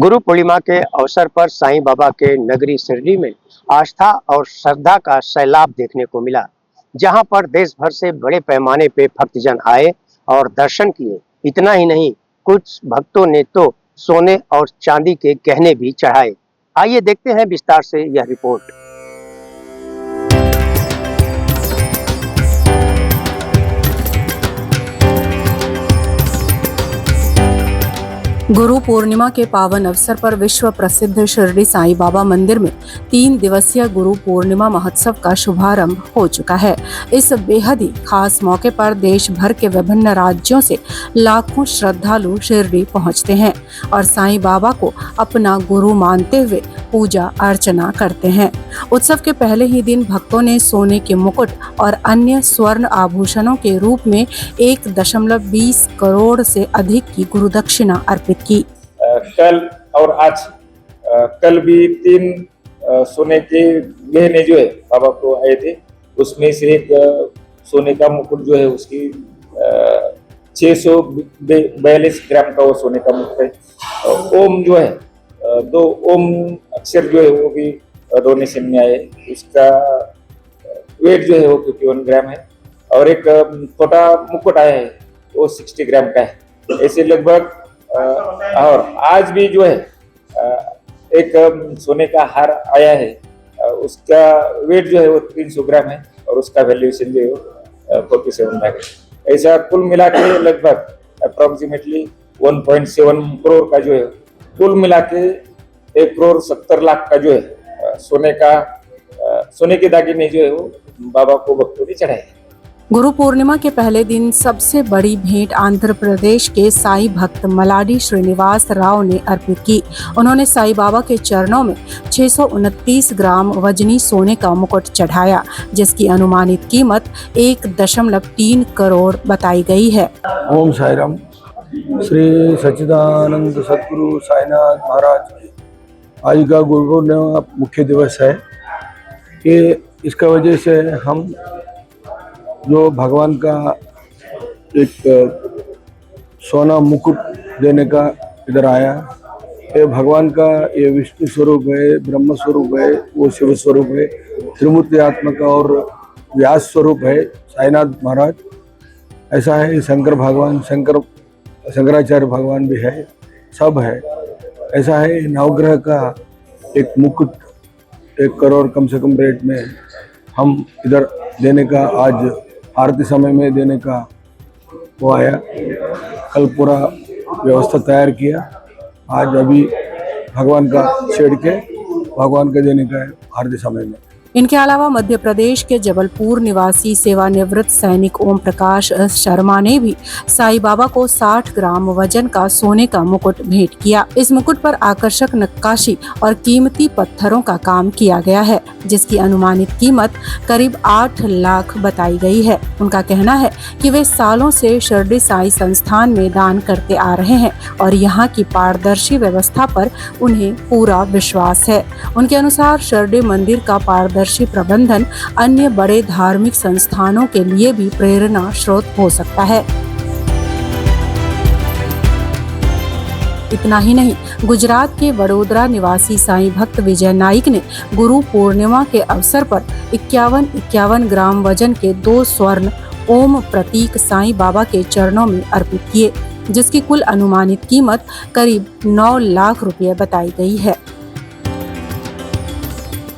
गुरु पूर्णिमा के अवसर पर साईं बाबा के नगरी शिरडी में आस्था और श्रद्धा का सैलाब देखने को मिला, जहां पर देश भर से बड़े पैमाने पे भक्तजन आए और दर्शन किए। इतना ही नहीं, कुछ भक्तों ने तो सोने और चांदी के गहने भी चढ़ाए। आइए देखते हैं विस्तार से यह रिपोर्ट। गुरु पूर्णिमा के पावन अवसर पर विश्व प्रसिद्ध शिरडी साईं बाबा मंदिर में 3 दिवसीय गुरु पूर्णिमा महोत्सव का शुभारंभ हो चुका है। इस बेहद ही खास मौके पर देश भर के विभिन्न राज्यों से लाखों श्रद्धालु शिरडी पहुंचते हैं और साईं बाबा को अपना गुरु मानते हुए पूजा अर्चना करते हैं। उत्सव के पहले ही दिन भक्तों ने सोने के मुकुट और अन्य स्वर्ण आभूषणों के रूप में 1.20 करोड़ से अधिक की गुरु दक्षिणा अर्पित की। कल और आज कल भी 3 सोने के गहने जो है बाबा को आए थे, उसमें से एक सोने का मुकुट जो है उसकी 642 ग्राम का वो सोने का मुकुट है। ओम जो है 2 ओम अक्षर जो है वो भी डोनेशन में आए। उसका वेट जो है वो 51 ग्राम है और एक छोटा मुकुट आया है वो 60 ग्राम का है। ऐसे लगभग और आज भी जो है एक सोने का हार आया है, उसका वेट जो है वो 300 ग्राम है और उसका वैल्यूएशन जो है 47 लाख है। ऐसा कुल मिला के लगभग अप्रोक्सीमेटली 1.7 करोड़ का जो है, कुल मिला के 1,70,00,000 का जो है सोने के दागिने जो है वो बाबा को भक्तों ने चढ़ाए। गुरु पूर्णिमा के पहले दिन सबसे बड़ी भेंट आंध्र प्रदेश के साई भक्त मलाडी श्रीनिवास राव ने अर्पित की। उन्होंने साईं बाबा के चरणों में 629 ग्राम वजनी सोने का मुकुट चढ़ाया, जिसकी अनुमानित कीमत 1.3 करोड़ बताई गई है। ओम साई राम। श्री सच्चिदानंद सद्गुरु साईनाथ महाराज आज का गुरु पूर्णिमा मुख्य दिवस है। ये इसका वजह से हम जो भगवान का एक सोना मुकुट देने का इधर आया, ये भगवान का ये विष्णु स्वरूप है, ब्रह्म स्वरूप है, वो शिव स्वरूप है, त्रिमूर्ति आत्मा का और व्यास स्वरूप है साईनाथ महाराज। ऐसा है शंकर भगवान, शंकराचार्य भगवान भी है, सब है। ऐसा है नवग्रह का एक मुकुट 1 करोड़ कम से कम रेट में हम इधर देने का आज आरती समय में देने का वो आया। कल पूरा व्यवस्था तैयार किया, आज अभी भगवान का छेड़ के भगवान का देने का है आरती समय में। इनके अलावा मध्य प्रदेश के जबलपुर निवासी सेवानिवृत्त सैनिक ओम प्रकाश शर्मा ने भी साईं बाबा को 60 ग्राम वजन का सोने का मुकुट भेंट किया। इस मुकुट पर आकर्षक नक्काशी और कीमती पत्थरों का काम किया गया है, जिसकी अनुमानित कीमत करीब 8 लाख बताई गई है। उनका कहना है कि वे सालों से शिरडी साईं संस्थान में दान करते आ रहे हैं और यहाँ की पारदर्शी व्यवस्था पर उन्हें पूरा विश्वास है। उनके अनुसार शिरडी मंदिर का पारदर्शी प्रबंधन अन्य बड़े धार्मिक संस्थानों के लिए भी प्रेरणा स्रोत हो सकता है। इतना ही नहीं, गुजरात के वडोदरा निवासी साईं भक्त विजय नाइक ने गुरु पूर्णिमा के अवसर पर 51 ग्राम वजन के 2 स्वर्ण ओम प्रतीक साईं बाबा के चरणों में अर्पित किए, जिसकी कुल अनुमानित कीमत करीब 9 लाख रुपए बताई गई है।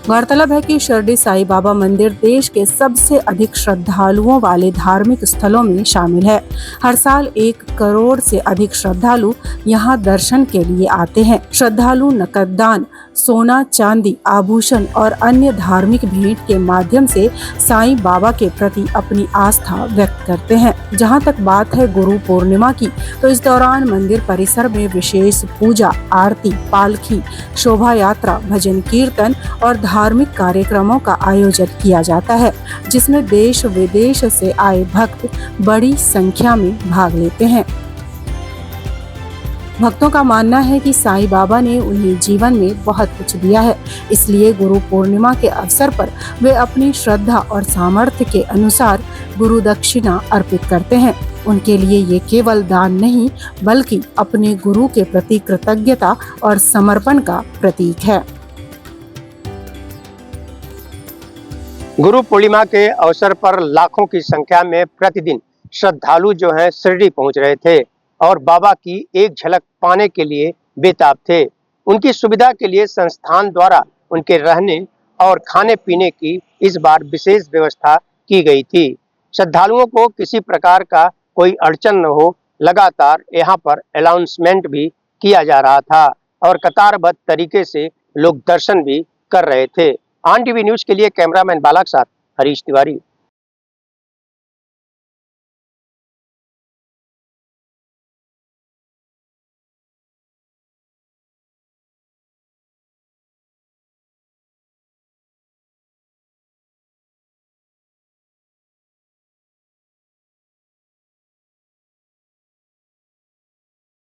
गौरतलब है कि शिरडी साईं बाबा मंदिर देश के सबसे अधिक श्रद्धालुओं वाले धार्मिक स्थलों में शामिल है। हर साल 1 करोड़ से अधिक श्रद्धालु यहाँ दर्शन के लिए आते हैं। श्रद्धालु नकद दान, सोना, चांदी, आभूषण और अन्य धार्मिक भेंट के माध्यम से साईं बाबा के प्रति अपनी आस्था व्यक्त करते हैं। जहाँ तक बात है गुरु पूर्णिमा की, तो इस दौरान मंदिर परिसर में विशेष पूजा, आरती, पालकी, शोभा यात्रा, भजन कीर्तन और धार्मिक कार्यक्रमों का आयोजन किया जाता है, जिसमें देश विदेश से आए भक्त बड़ी संख्या में भाग लेते हैं। भक्तों का मानना है कि साईं बाबा ने उन्हें जीवन में बहुत कुछ दिया है, इसलिए गुरु पूर्णिमा के अवसर पर वे अपनी श्रद्धा और सामर्थ्य के अनुसार गुरु दक्षिणा अर्पित करते हैं। उनके लिए ये केवल दान नहीं बल्कि अपने गुरु के प्रति कृतज्ञता और समर्पण का प्रतीक है। गुरु पूर्णिमा के अवसर पर लाखों की संख्या में प्रतिदिन श्रद्धालु जो हैं शिरडी पहुंच रहे थे और बाबा की एक झलक पाने के लिए बेताब थे। उनकी सुविधा के लिए संस्थान द्वारा उनके रहने और खाने पीने की इस बार विशेष व्यवस्था की गई थी। श्रद्धालुओं को किसी प्रकार का कोई अड़चन न हो, लगातार यहाँ पर अनाउंसमेंट भी किया जा रहा था और कतारबद्ध तरीके से लोग दर्शन भी कर रहे थे। ऑन टीवी न्यूज के लिए कैमरामैन बाला के साथ हरीश तिवारी।